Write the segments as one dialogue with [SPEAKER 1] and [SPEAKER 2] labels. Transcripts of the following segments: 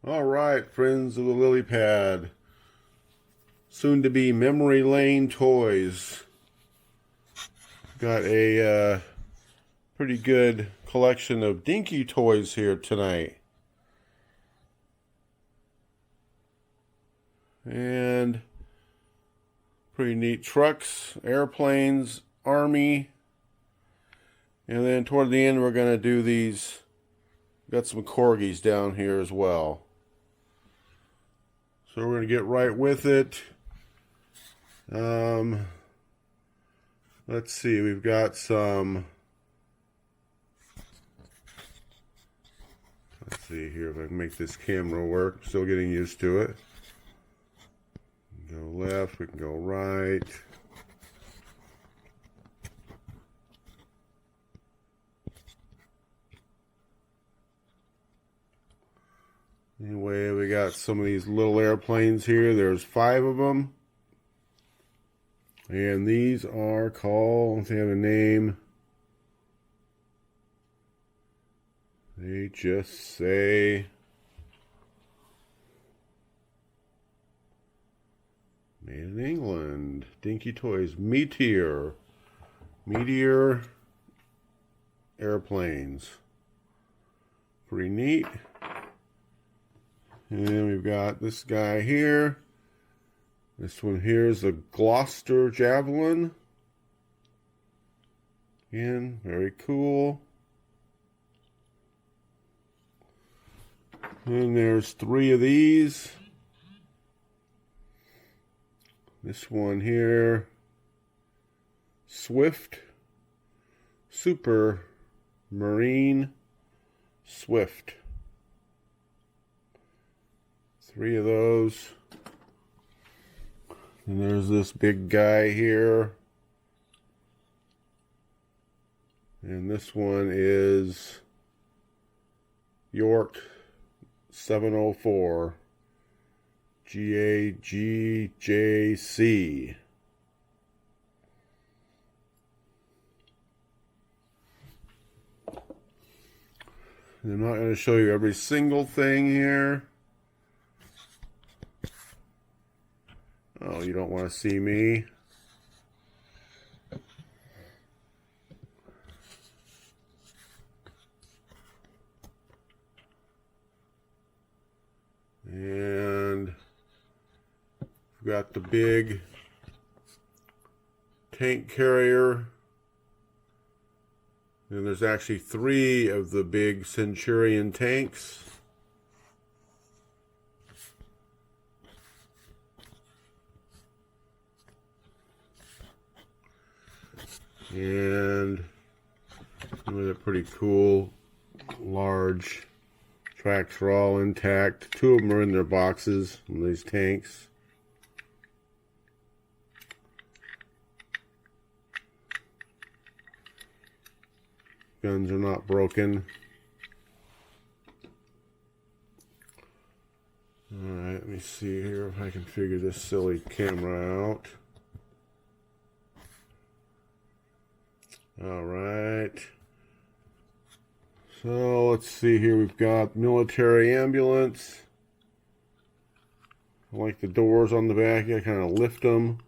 [SPEAKER 1] All right, friends of the lily pad, soon to be memory lane toys. Got a pretty good collection of Dinky toys here tonight. And pretty neat trucks, airplanes, army. And then toward the end we're going to do these. Got some Corgis down here as well. So we're going to get right with it. Let's see, we've got some. Let's see here if I can make this camera work. I'm still getting used to it. Go left, we can go right. Anyway, we got some of these little airplanes here. There's 5 of them. And these are called, they have a name. They just say made in England. Dinky Toys. Meteor airplanes. Pretty neat. And we've got this guy here. This one here is the Gloucester Javelin. Again, very cool. And there's 3 of these. This one here, Swift, Super Marine Swift. 3 of those. And there's this big guy here. And this one is York 704 GAGJC. And I'm not going to show you every single thing here. Oh, you don't want to see me? And we've got the big tank carrier. And there's actually 3 of the big Centurion tanks. And they're pretty cool. Large tracks are all intact. 2 of them are in their boxes in these tanks. Guns are not broken. Alright, let me see here if I can figure this silly camera out. Alright. So let's see here. We've got military ambulance. I like the doors on the back. I kind of lift them.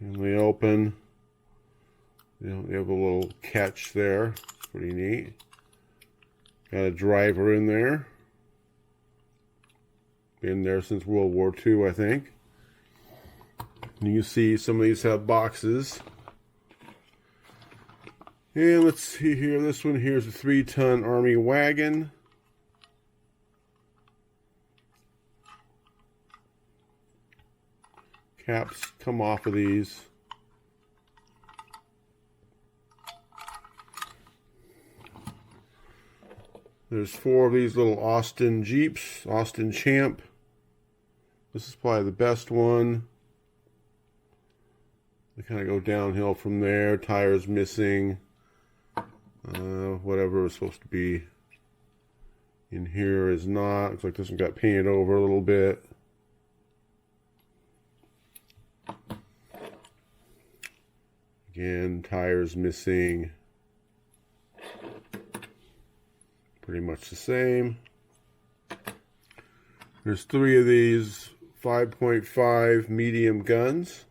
[SPEAKER 1] And they open. They have a little catch there. It's pretty neat. Got a driver in there. Been there since World War II, I think. And you see some of these have boxes. And let's see here. This one here is a 3-ton Army wagon. Caps come off of these. There's 4 of these little Austin Jeeps, Austin Champ. This is probably the best one. They kind of go downhill from there. Tires missing. Whatever was supposed to be in here is not. Looks like this one got painted over a little bit. Again, tires missing. Pretty much the same. There's 3 of these 5.5 medium guns.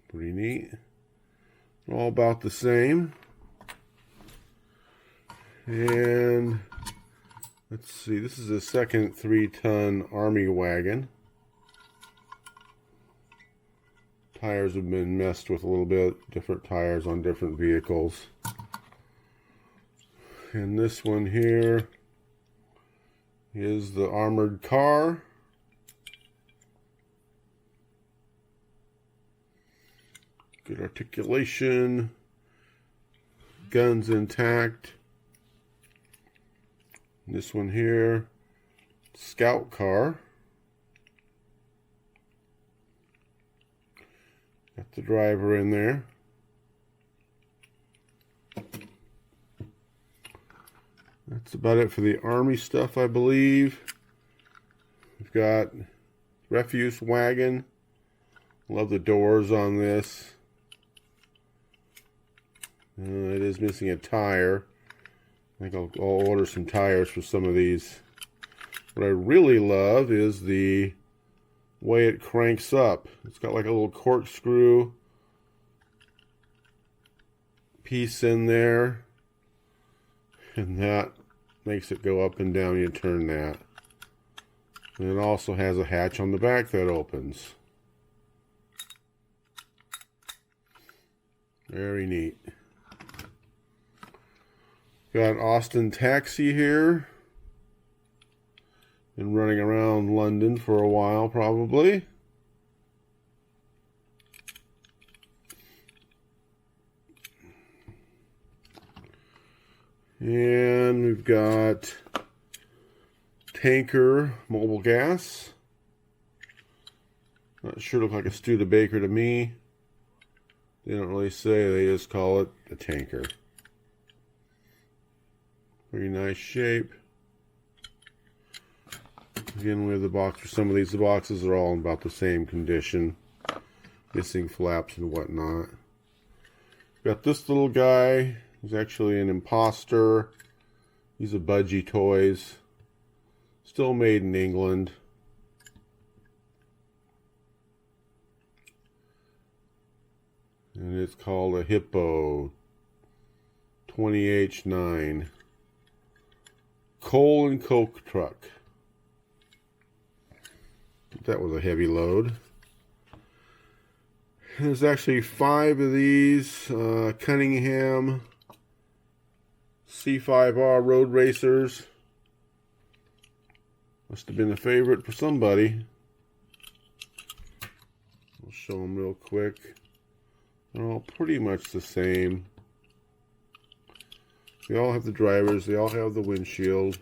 [SPEAKER 1] Pretty neat. All about the same. And let's see, this is a second 3-ton Army wagon. Tires have been messed with a little bit, different tires on different vehicles. And this one here is the armored car. Good articulation, guns intact. This one here, scout car. Got the driver in there. That's about it for the Army stuff, I believe. We've got refuse wagon. Love the doors on this. It is missing a tire. I think I'll order some tires for some of these. What I really love is the way it cranks up. It's got like a little corkscrew piece in there, and that makes it go up and down. You turn that, and it also has a hatch on the back that opens. Very neat. Got Austin Taxi here. Been running around London for a while, probably. And we've got Tanker Mobile Gas. Not sure, look like a Studebaker to me. They don't really say, they just call it a tanker. Pretty nice shape. Again, we have the box for some of these. The boxes are all in about the same condition. Missing flaps and whatnot. Got this little guy. He's actually an imposter. He's a Buggy Toys. Still made in England. And it's called a Hippo 20H9 coal and coke truck. That was a heavy load. There's actually 5 of these Cunningham C5R road racers. Must have been a favorite for somebody. I'll show them real quick. They're all pretty much the same. They all have the drivers. They all have the windshield.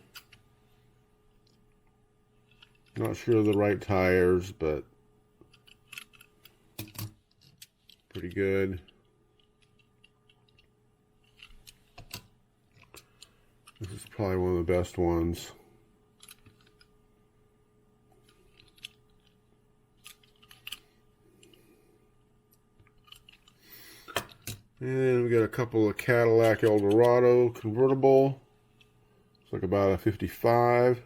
[SPEAKER 1] Not sure of the right tires, but pretty good. This is probably one of the best ones. And we got a couple of Cadillac Eldorado convertible. It's like about a 55.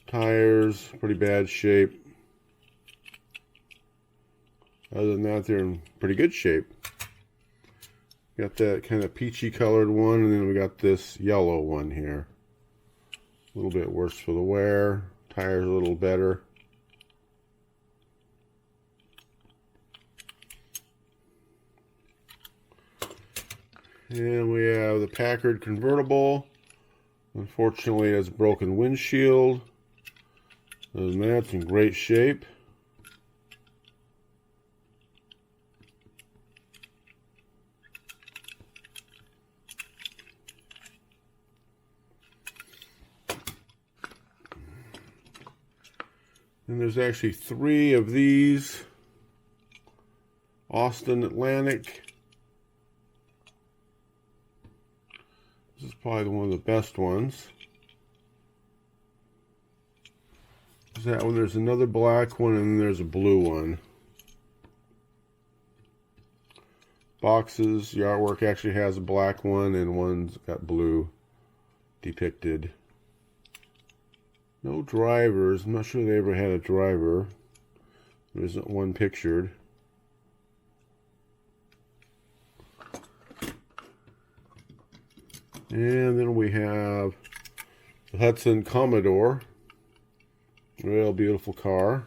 [SPEAKER 1] Tires, pretty bad shape. Other than that, they're in pretty good shape. Got that kind of peachy colored one, and then we got this yellow one here. A little bit worse for the wear. Tires a little better. And we have the Packard Convertible. Unfortunately, it has a broken windshield. Other than that, it's in great shape. And there's actually 3 of these. Austin Atlantic. This is probably one of the best ones. There's that one. There's another black one, and then there's a blue one. boxes. The artwork actually has a black one and one's got blue depicted. No drivers. I'm not sure they ever had a driver. There isn't one pictured. And then we have the Hudson Commodore. Real beautiful car.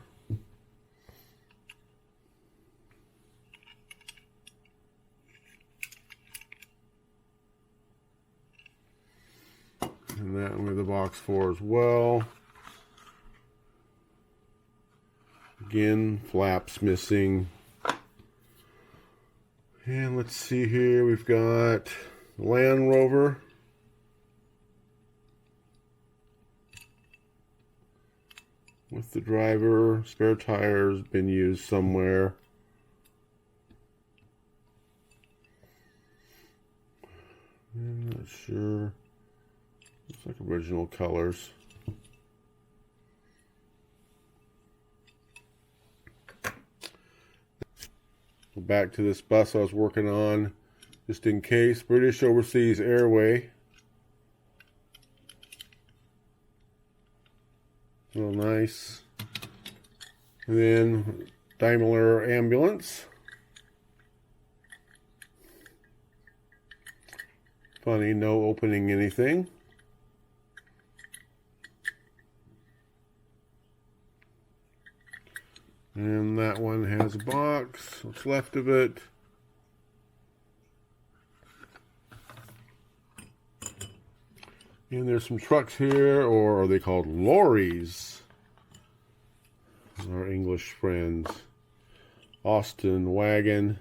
[SPEAKER 1] And that one with the box for as well. Again, flaps missing. And let's see here, we've got the Land Rover. With the driver, spare tires been used somewhere. I'm not sure. Looks like original colors. Back to this bus I was working on, just in case. British Overseas Airway. Real nice. And then Daimler Ambulance. Funny, no opening anything. And that one has a box. What's left of it? And there's some trucks here, or are they called lorries? Our English friends. Austin Wagon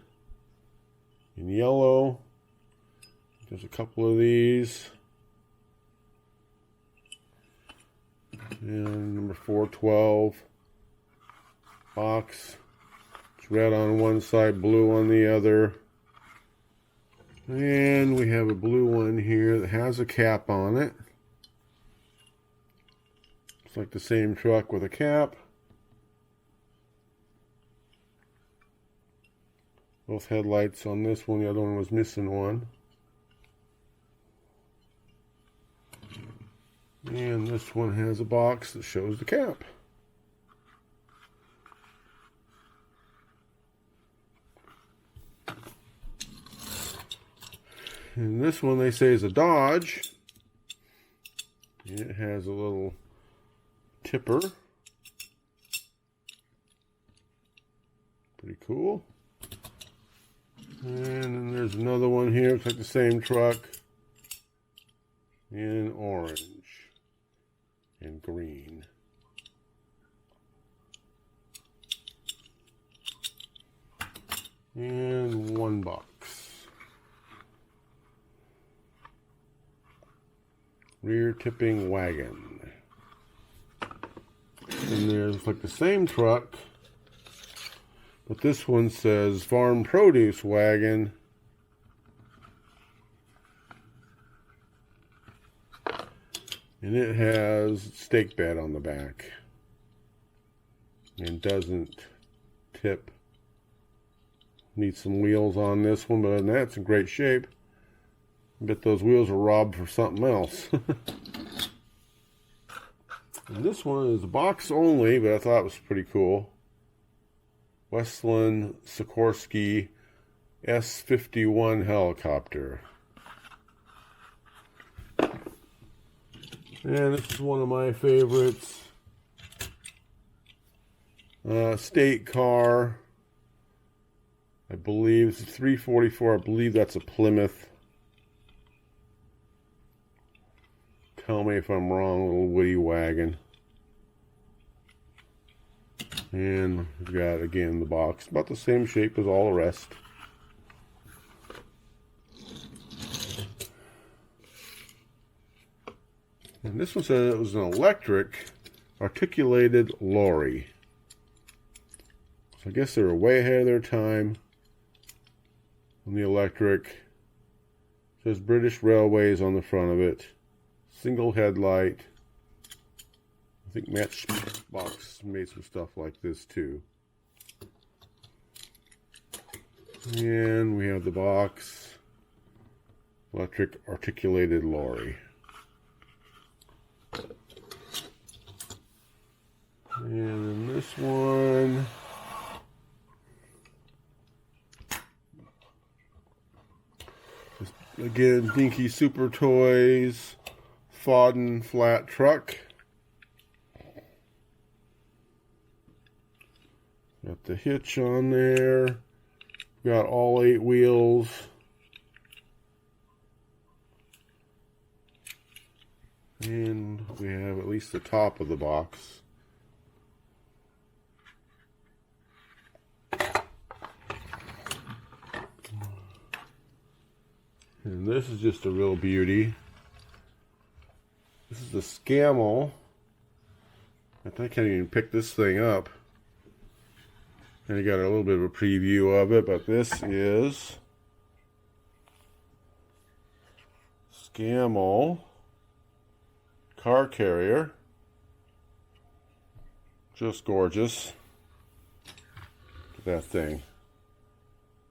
[SPEAKER 1] in yellow. There's a couple of these. And number 412 box. It's red on one side, blue on the other. And we have a blue one here that has a cap on it. It's like the same truck with a cap. Both headlights on this one. The other one was missing one. And this one has a box that shows the cap. And this one they say is a Dodge. And it has a little tipper. Pretty cool. And then there's another one here. It's like the same truck in orange and green. And one box. Rear tipping wagon. And there's like the same truck, but this one says farm produce wagon. And it has stake bed on the back. And doesn't tip. Needs some wheels on this one, but other than that, it's in great shape. I bet those wheels were robbed for something else. And this one is a box only, but I thought it was pretty cool. Westland Sikorsky S-51 helicopter. And this is one of my favorites. State car. I believe it's a 344. I believe that's a Plymouth. Tell me if I'm wrong. A little woody wagon. And we've got, again, the box. About the same shape as all the rest. And this one said it was an electric articulated lorry. So I guess they were way ahead of their time on the electric. It says British Railways on the front of it. Single headlight. I think Matchbox made some stuff like this too. And we have the box. Electric articulated lorry. And then this one. Again, Dinky Super Toys, Fodden flat truck. Got the hitch on there. Got all 8 wheels. And we have at least the top of the box. And this is just a real beauty. This is the Scammel. I can't even pick this thing up. And you got a little bit of a preview of it, but this is Scammel Car Carrier. Just gorgeous. Look at that thing.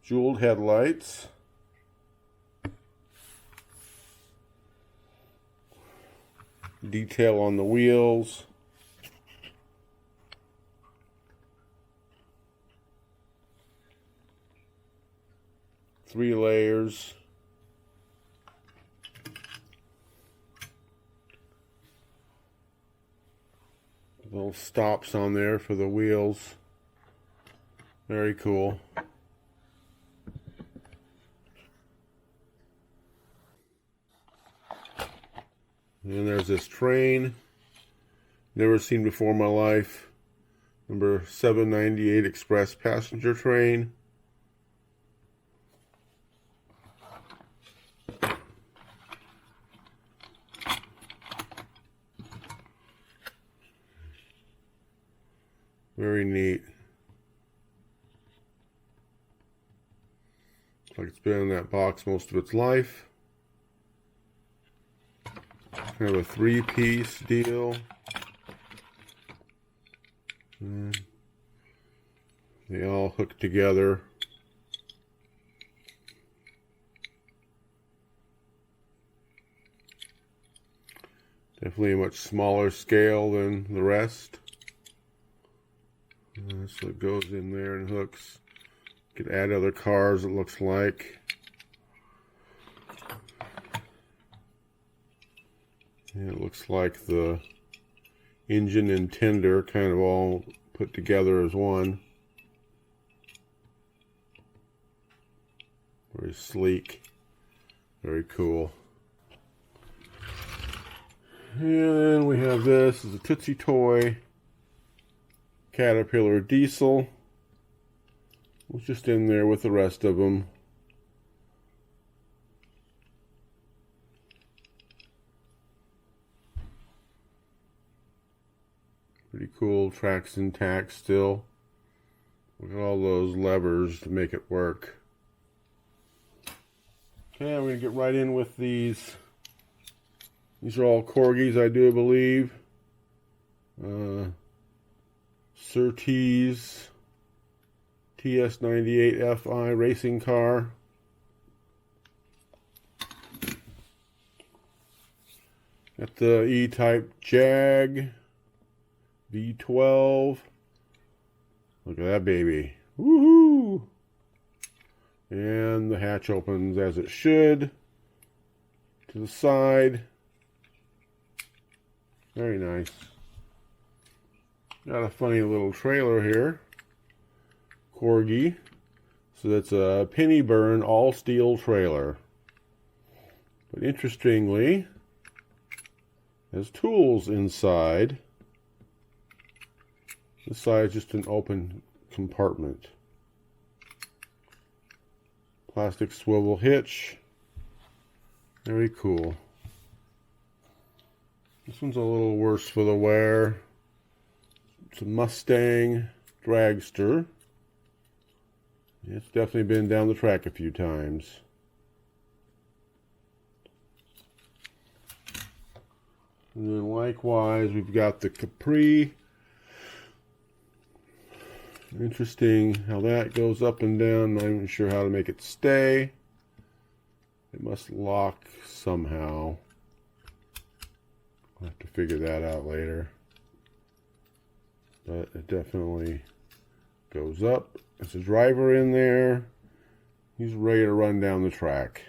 [SPEAKER 1] Jeweled headlights. Detail on the wheels. Three layers. Little stops on there for the wheels. Very cool. And there's this train. Never seen before in my life. Number 798 Express passenger train. Very neat. Looks like it's been in that box most of its life. Kind of a 3-piece deal. And they all hook together. Definitely a much smaller scale than the rest. So it goes in there and hooks. You could add other cars, it looks like. And it looks like the engine and tender kind of all put together as one. Very sleek. Very cool. And we have this as a Tootsie Toy Caterpillar diesel. It was just in there with the rest of them. Pretty cool. Tracks intact still. Look at all those levers to make it work. Okay, we're going to get right in with these. These are all Corgis, I do believe. Surtees TS98 FI racing car. Got the E-type Jag V12. Look at that baby. Woohoo! And the hatch opens as it should. To the side. Very nice. Got a funny little trailer here. Corgi. So that's a penny burn all steel trailer. But interestingly, has tools inside. This side is just an open compartment. Plastic swivel hitch. Very cool. This one's a little worse for the wear. It's a Mustang dragster. It's definitely been down the track a few times. And then likewise, we've got the Capri Interesting how that goes up and down. Not even sure how to make it stay. It must lock somehow. I'll have to figure that out later. But it definitely goes up. There's a driver in there. He's ready to run down the track.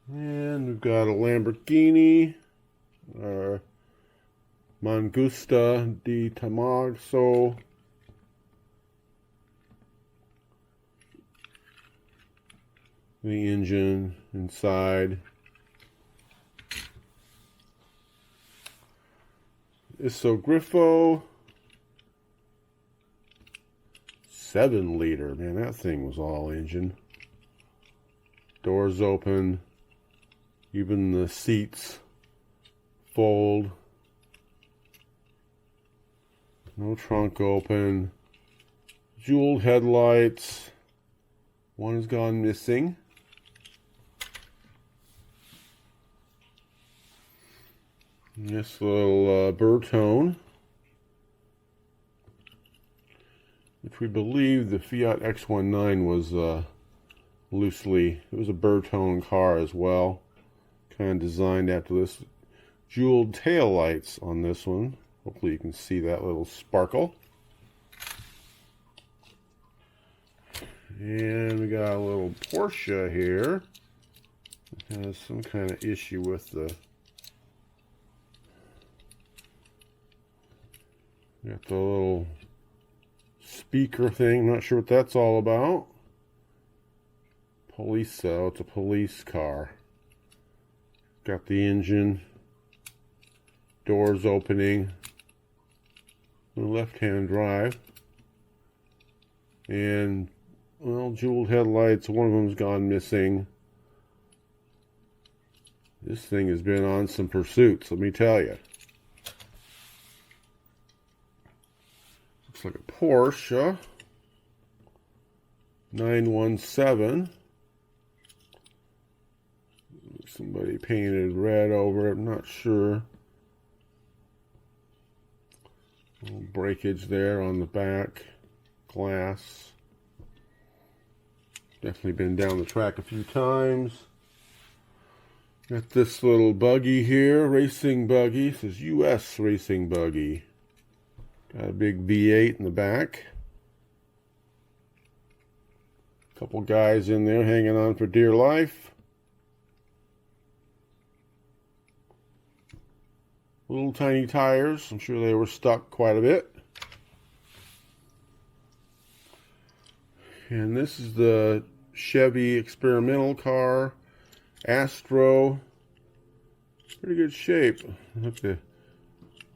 [SPEAKER 1] And we've got a Lamborghini. Mangusta di Tamago. The engine inside. Isso Grifo. 7-liter. Man, that thing was all engine. Doors open. Even the seats fold. No trunk open. Jeweled headlights. One has gone missing. This little Bertone, which we believe the Fiat X19 was loosely, it was a Bertone car as well. Kind of designed after this. Jeweled tail lights on this one. Hopefully you can see that little sparkle. And we got a little Porsche here. It has some kind of issue with the... Got the little speaker thing. Not sure what that's all about. Police, though. It's a police car. Got the engine. Doors opening. Left-hand drive. And, well, jeweled headlights. One of them's gone missing. This thing has been on some pursuits, let me tell you. Looks like a Porsche 917. Somebody painted red over it, I'm not sure. A little breakage there on the back glass. Definitely been down the track a few times. Got this little buggy here, racing buggy. It says US Racing Buggy. Got a big V8 in the back. Couple guys in there hanging on for dear life. Little tiny tires. I'm sure they were stuck quite a bit. And this is the Chevy experimental car. Astro. Pretty good shape.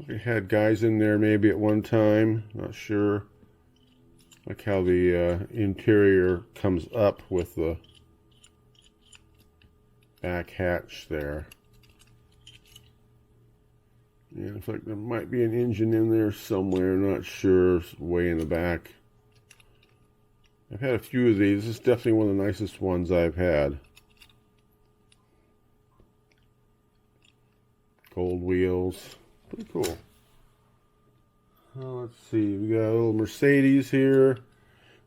[SPEAKER 1] It had guys in there maybe at one time. Not sure. Like how the interior comes up with the back hatch there. Yeah, looks like there might be an engine in there somewhere. Not sure. It's way in the back. I've had a few of these. This is definitely one of the nicest ones I've had. Gold wheels. Pretty cool. Let's see. We got a little Mercedes here.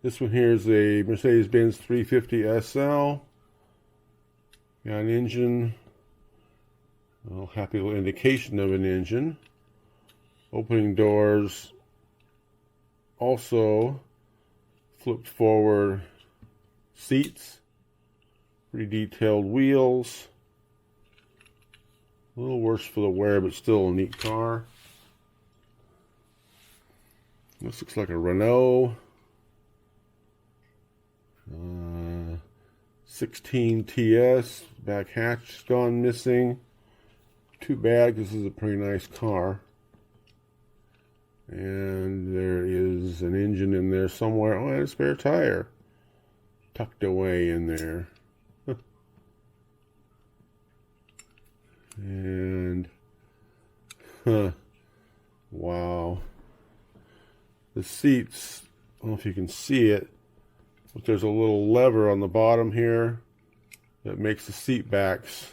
[SPEAKER 1] This one here is a Mercedes-Benz 350 SL. Got an engine. A happy little indication of an engine. Opening doors. Also flipped forward seats. Pretty detailed wheels. A little worse for the wear, but still a neat car. This looks like a Renault 16 TS. Back hatch gone missing. Too bad, because this is a pretty nice car. And there is an engine in there somewhere. Oh, and a spare tire tucked away in there. And wow, the seats, I don't know if you can see it, but there's a little lever on the bottom here that makes the seat backs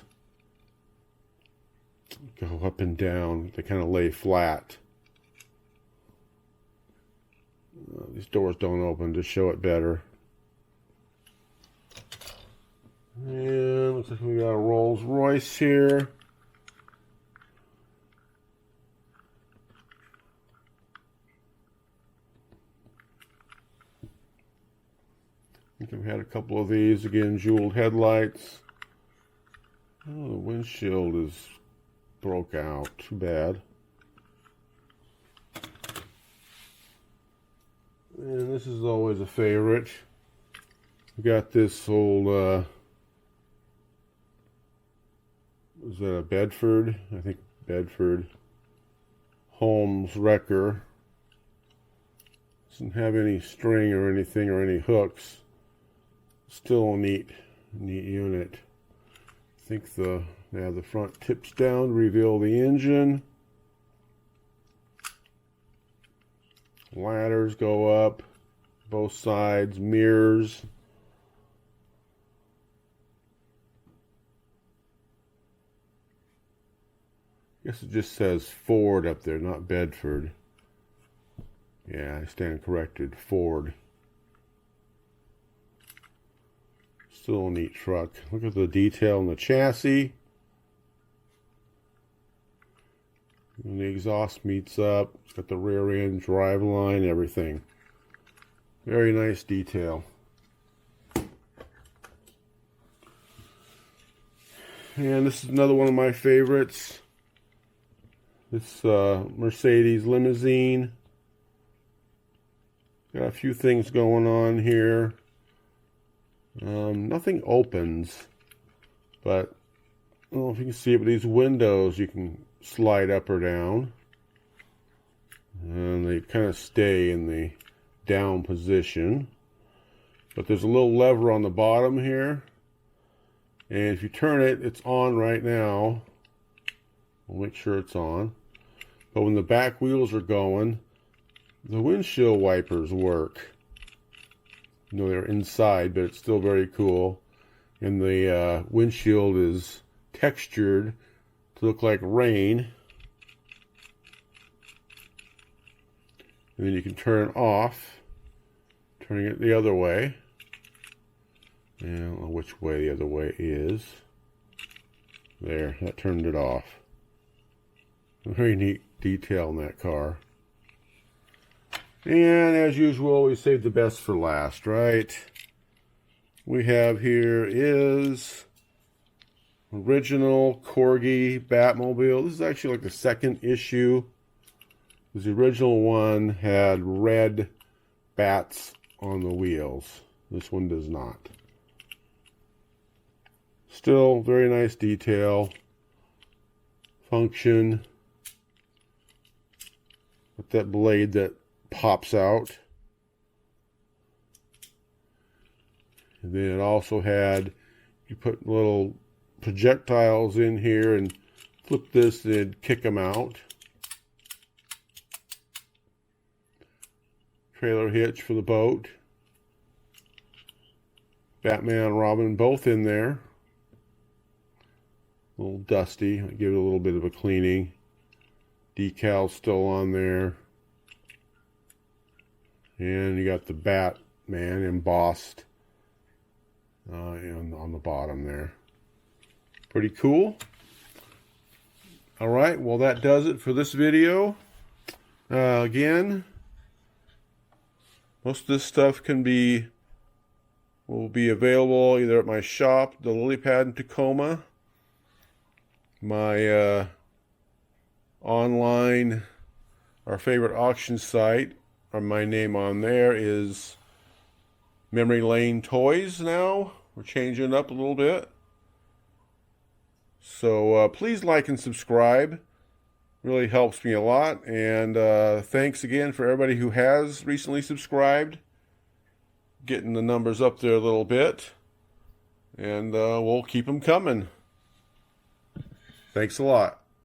[SPEAKER 1] go up and down. They kind of lay flat. These doors don't open to show it better. And looks like we got a RollsRoyce here. I think I've had a couple of these. Again, jeweled headlights. Oh, the windshield is broke out. Too bad. And this is always a favorite. We got this old, is that a Bedford? I think Bedford Holmes wrecker. Doesn't have any string or anything or any hooks. Still a neat unit. I think the front tips down to reveal the engine. Ladders go up both sides, mirrors. I guess it just says Ford up there, not Bedford. Yeah, I stand corrected. Ford. Still a neat truck. Look at the detail in the chassis. And the exhaust meets up. It's got the rear end, drive line, everything. Very nice detail. And this is another one of my favorites. This Mercedes Limousine. Got a few things going on here. Nothing opens, but I don't know if you can see it, but these windows you can slide up or down, and they kind of stay in the down position. But there's a little lever on the bottom here, and if you turn it, it's on right now. We'll make sure it's on. But when the back wheels are going, the windshield wipers work. You know, they're inside, but it's still very cool. And the windshield is textured to look like rain. And then you can turn it off, turning it the other way. And I don't know which way the other way is. There, that turned it off. Very neat detail in that car. And as usual, we saved the best for last, right? We have here is original Corgi Batmobile. This is actually like the second issue. The original one had red bats on the wheels. This one does not. Still very nice detail. Function. With that blade that pops out. And then it also had, you put little projectiles in here and flip this and kick them out. Trailer hitch for the boat. Batman and Robin both in there. A little dusty. I give it a little bit of a cleaning. Decals still on there. And you got the Batman embossed on the bottom there. Pretty cool. Alright, well that does it for this video. Again, most of this stuff will be available either at my shop, the Lily Pad in Tacoma, my online, our favorite auction site, or my name on there is Memory Lane Toys now. We're changing it up a little bit. So please like and subscribe. Really helps me a lot. And thanks again for everybody who has recently subscribed. Getting the numbers up there a little bit. And we'll keep them coming. Thanks a lot.